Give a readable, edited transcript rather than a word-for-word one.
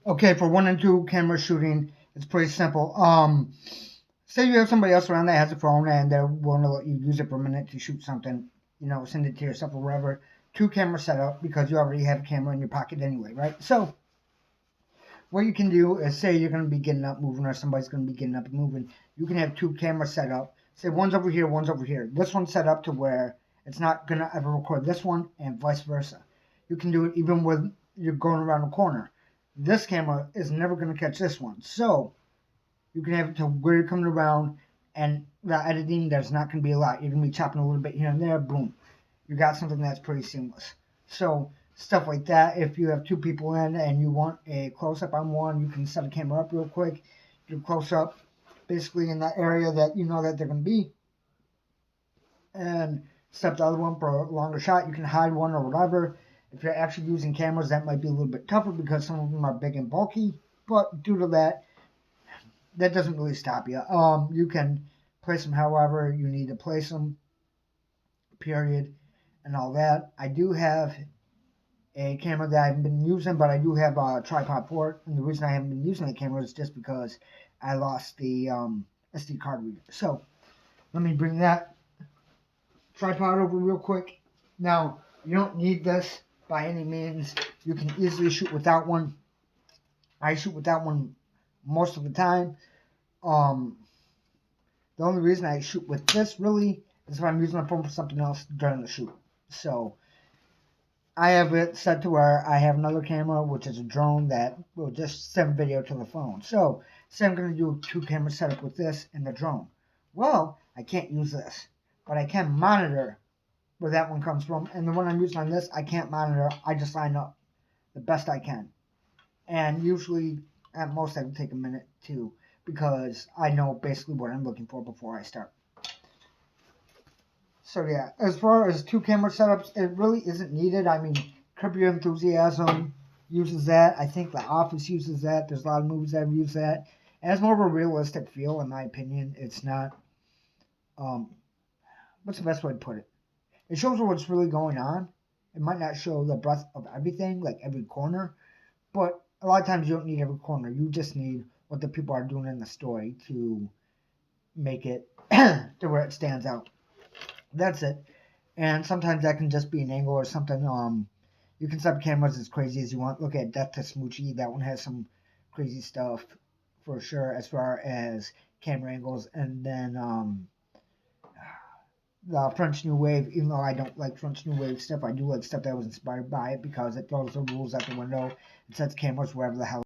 Okay, for 1 and 2 camera shooting, it's pretty simple. Say you have somebody else around that has a phone and they're willing to let you use it for a minute to shoot something, send it to yourself or wherever. 2 camera setup because you already have a camera in your pocket anyway, right? So what you can do is say you're going to be getting up, moving, or somebody's going to be getting up and moving. You can have 2 cameras set up. Say one's over here, one's over here. This one's set up to where it's not going to ever record this one, and vice versa. You can do it even when you're going around a corner. This camera is never going to catch this one. So you can have it to where you're coming around, and the editing, there's not going to be a lot. You're going to be chopping a little bit here and there, boom. You got something that's pretty seamless. So stuff like that. If you have 2 people in and you want a close up on one, you can set a camera up real quick, do close up, basically in that area that you know that they're going to be, and set the other one for a longer shot. You can hide one or whatever. If you're actually using cameras, that might be a little bit tougher because some of them are big and bulky. But due to that, that doesn't really stop you. You can place them however you need to place them, period, and all that. I do have a camera that I haven't been using, but I do have a tripod for it. And the reason I haven't been using the camera is just because I lost the SD card reader. So let me bring that tripod over real quick. Now, you don't need this by any means. You can easily shoot without one. I shoot without one most of the time. The only reason I shoot with this really is if I'm using my phone for something else during the shoot. So I have it set to where I have another camera, which is a drone that will just send video to the phone. So say I'm going to do a 2 camera setup with this and the drone. Well, I can't use this, but I can monitor where that one comes from. And the one I'm using on this, I can't monitor. I just line up the best I can. And usually, at most, I would take a minute too, because I know basically what I'm looking for before I start. So yeah, as far as 2 camera setups, it really isn't needed. I mean, Curb Your Enthusiasm uses that. I think The Office uses that. There's a lot of movies that use that. It has more of a realistic feel, in my opinion. It's not, um, what's the best way to put it? It shows what's really going on. It might not show the breadth of everything, like every corner, but a lot of times you don't need every corner. You just need what the people are doing in the story to make it to where it stands out. That's it. And sometimes that can just be an angle or something. You can set up cameras as crazy as you want. Look at Death to Smoochie. That one has some crazy stuff for sure as far as camera angles. And then the French New Wave, even though I don't like French New Wave stuff, I do like stuff that was inspired by it because it throws the rules out the window. It sets cameras wherever the hell